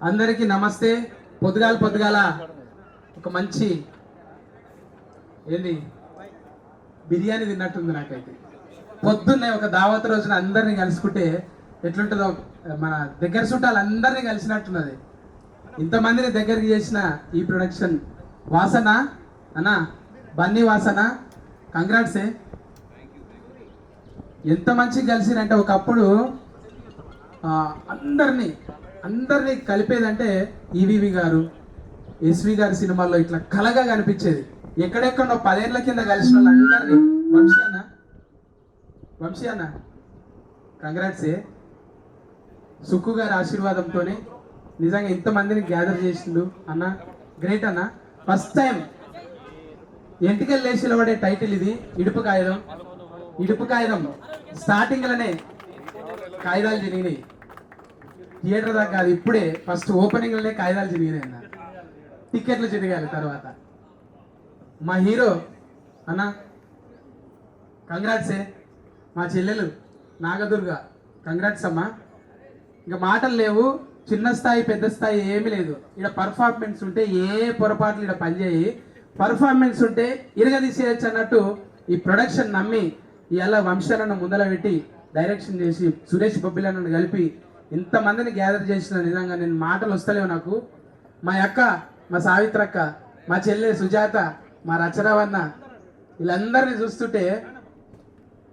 అందరికీ నమస్తే. పొద్దుగాల ఒక మంచి ఏంది బిర్యానీ తిన్నట్టుంది నాకైతే. పొద్దున్నే ఒక దావత్ రోజున అందరినీ కలుసుకుంటే ఎట్లుంటుందో, మన దగ్గర చుట్టాలు అందరినీ కలిసినట్టున్నది. ఇంతమందిని దగ్గరికి చేసిన ఈ ప్రొడక్షన్ వాసన అన్న, బన్నీ వాసన, కంగ్రాట్సే. ఎంత మంచిగా కలిసినంటే ఒకప్పుడు అందరినీ కలిపేదంటే ఈవీవి గారు, ఎస్వి గారి సినిమాల్లో ఇట్లా కలగా కనిపించేది. ఎక్కడెక్కడో 10 ఏళ్ల కింద కలిసిన వాళ్ళందరినీ వంశీ అన్న కంగ్రాట్సే. సుక్కు గారి ఆశీర్వాదంతోనే నిజంగా ఇంతమందిని గ్యాదర్ చేసిండు అన్న. గ్రేట్ అన్న. ఫస్ట్ టైం ఎంటికలు లేచిలో పడే టైటిల్ ఇది. ఇడుపు కాగితం స్టార్టింగ్లోనే కాగితాలు జరిగినాయి. థియేటర్ దాకా కాదు, ఇప్పుడే ఫస్ట్ ఓపెనింగ్లోనే కాగితాలు జరిగినాయి అన్న. టికెట్లు జరిగాలి తర్వాత. మా హీరో అన్న కంగ్రాట్సే. మా చెల్లెలు నాగదుర్గ కంగ్రాట్స్ అమ్మా. ఇంకా మాటలు లేవు. చిన్న స్థాయి పెద్ద స్థాయి ఏమీ లేదు. ఇక్కడ పర్ఫార్మెన్స్ ఉంటే ఏ పొరపాట్లు ఇక్కడ పనిచేయి, పర్ఫార్మెన్స్ ఉంటే ఇరగదీసేయచ్చు అన్నట్టు ఈ ప్రొడక్షన్ నమ్మి ఇలా వంశాలను ముందర పెట్టి డైరెక్షన్ చేసి సురేష్ బొబ్బిలను కలిపి ఇంతమందిని గ్యాదర్ చేసిన నిజంగా నేను మాటలు వస్తలేవు నాకు. మా అక్క, మా సావిత్రక్క, మా చెల్లె సుజాత, మా రచరావన్న, వీళ్ళందరినీ చూస్తుంటే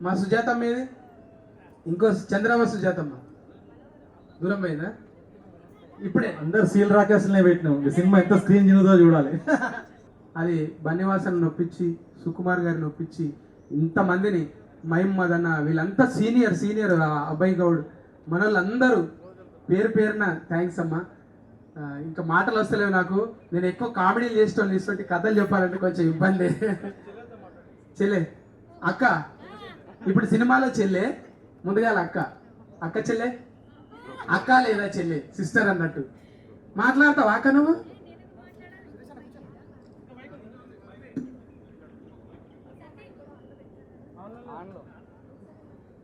మా సుజాత మీది ఇంకో చంద్రబాబు సుజాతమ్మ దూరం పోయిందా? ఇప్పుడే అందరు సీల్ రాకేసులనే పెట్టినాం. సినిమా ఎంత స్క్రీన్ చిన్నదో చూడాలి. అది బన్నివాసన్ నొప్పించి, సుకుమార్ గారిని నొప్పించి ఇంతమందిని, మహిమ్మద్ అన్న, వీళ్ళంతా సీనియర్ అబ్బాయి గౌడ్, మన వాళ్ళందరూ పేరున థ్యాంక్స్ అమ్మా. ఇంకా మాటలు వస్తలేవు నాకు. నేను ఎక్కువ కామెడీలు చేసేటోళ్ళు, ఇటువంటి కథలు చెప్పాలంటే కొంచెం ఇబ్బంది. చెల్లె అక్క, ఇప్పుడు సినిమాలో చెల్లె, ముందుగా అక్క చెల్లె, అక్క లేదా చెల్లె, సిస్టర్ అన్నట్టు మాట్లాడతావా అక్క నువ్వు?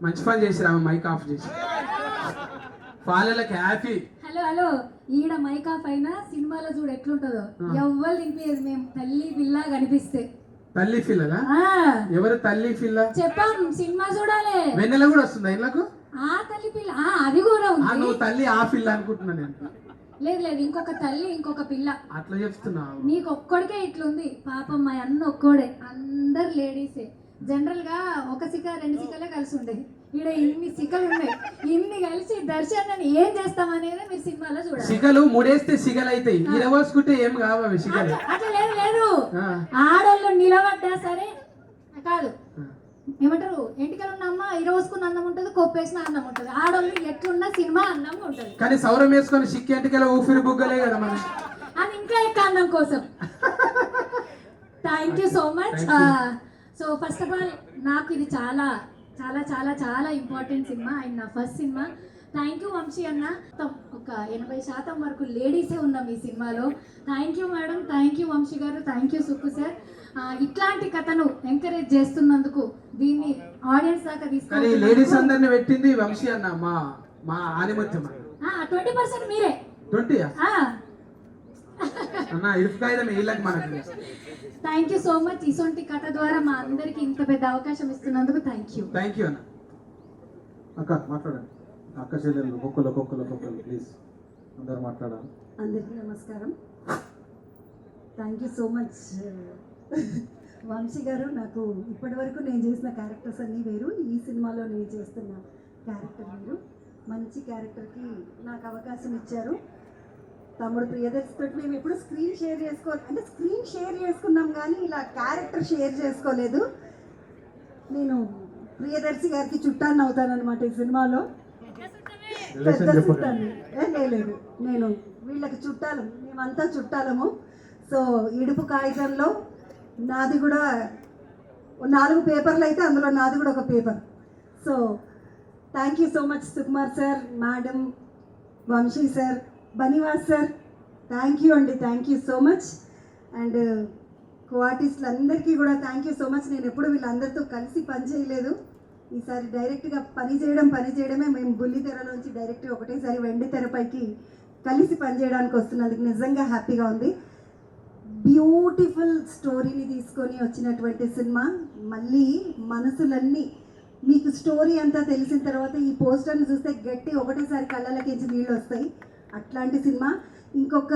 మంచి పని చేసిరా, మైక్ ఆఫ్ చేసి పాలకి హ్యాపీ. హలో ఈడ మైక్ ఆఫ్ అయినా సినిమాలో చూడు ఎట్లుంటదో, ఎవ్వరు తినిపించదు. మేము తల్లి పిల్ల కనిపిస్తే. తల్లి పిల్లగా? ఎవరు తల్లి పిల్ల? చెప్పాం, సినిమా చూడాలి. వెన్నెల కూడా వస్తుందా ఇళ్ళకు? ఆ తల్లి పిల్ల అది కూడా ఉంది. నువ్వు తల్లి ఆ పిల్ల అనుకుంటున్నా నేను. లేదు ఇంకొక తల్లి ఇంకొక పిల్ల అట్లా చెప్తున్నావు. నీకు ఒక్కడికే ఇట్లుంది. పాపం మా అన్న ఒక్కోడే, అందరు లేడీసే. జనరల్ గా ఒక సిక 2 సికలే కలిసి ఉండేది. ఇక్కడ ఇన్ని సికలు ఉన్నాయి. ఇన్ని కలిసి దర్శనాన్ని ఏం చేస్తామనేది మీరు సినిమాలో చూడాలి. సికలు ముడేస్తే సిగలు అవుతాయి, ఇరవోసుకుంటే ఏం కావాలి సిగలు. అట్లా లేదు. ఆడోళ్ళు నిలబడ్డా సరే కాదు, ఏమంటారు, ఎంటికలు ఉన్న అమ్మ ఇరవోసుకున్న అన్నం ఉంటుంది, కొప్పేసిన అన్నం ఉంటుంది. ఆడోళ్ళు ఎట్లున్నా సినిమా అన్నం ఉంటుంది. కానీ సౌరం వేసుకొని సిక్కి ఎంటికల ఊపిరి బుగ్గలే కదా మనం. అది ఇంకా ఎక్కువ అన్నం కోసం. Thank you so much. So first of all నాకు ఇది చాలా చాలా చాలా చాలా ఇంపార్టెంట్ సినిమా అండ్ నా first cinema. Thank you Vamshi అన్న. ఒక 80% వరకు లేడీసే ఉన్నాం ఈ సినిమాలో. Thank you madam, thank you Vamshi గారు, థ్యాంక్ యూ సుక్కు సార్. ఇట్లాంటి కథను ఎంకరేజ్ చేస్తున్నందుకు, దీన్ని ఆడియన్స్ దాకా తీసుకొని లేడీస్ అందరిని పెట్టింది వంశీ అన్న. మా ఆనిమత్యం 20% మీరే. 20 అన్న ఇరుపుకాయదం వీళ్ళకి మనకి. Thank you so much. ఇసొంటి కథ ద్వారా మా అందరికి ఇంత పెద్ద అవకాశం ఇస్తున్నందుకు థ్యాంక్ యూ అన్న. అక్క మాట్లాడండి. అక్క చెల్లెలు ఒక్కొక్కరు ప్లీజ్ అందరు మాట్లాడాలి. అందరికీ నమస్కారం. Thank you so much Vamshi గారు. నాకు ఇప్పటివరకు నేను చేసిన క్యారెక్టర్స్ అన్నీ వేరు, ఈ సినిమాలో నేను చేస్తున్న క్యారెక్టర్ వేరు. మంచి క్యారెక్టర్కి నాకు అవకాశం ఇచ్చారు. తమ్ముడు ప్రియదర్శి తోటి మేము ఎప్పుడు స్క్రీన్ షేర్ చేసుకున్నాం కానీ ఇలా క్యారెక్టర్ షేర్ చేసుకోలేదు. నేను ప్రియదర్శి గారికి చుట్టాన్ని అవుతానన్నమాట ఈ సినిమాలో. పెద్ద చుట్టాన్ని లేదు, నేను వీళ్ళకి చుట్టాలు, మేమంతా చుట్టాలము. సో ఇడుపు కాగితంలో నాది కూడా 4 పేపర్లు అయితే అందులో నాది కూడా ఒక paper. So thank you so much Sukumar sir, madam, Vamshi sir, Banivas sir, thank you అండి. Thank you so much. And co ఆర్టిస్టులు అందరికీ కూడా థ్యాంక్ యూ సో మచ్. నేను ఎప్పుడు వీళ్ళందరితో కలిసి పని చేయలేదు. ఈసారి డైరెక్ట్గా పని చేయడమే. మేము బుల్లి తెరలోంచి డైరెక్ట్గా ఒకటేసారి వెండి తెరపైకి కలిసి పనిచేయడానికి వస్తున్నందుకు నిజంగా హ్యాపీగా ఉంది. బ్యూటిఫుల్ స్టోరీని తీసుకొని వచ్చినటువంటి సినిమా. మళ్ళీ మనసులన్నీ మీకు స్టోరీ అంతా తెలిసిన తర్వాత ఈ పోస్టర్ని చూస్తే గట్టి ఒకటేసారి కళ్ళలకించి నీళ్ళు వస్తాయి. అట్లాంటి సినిమా. ఇంకొక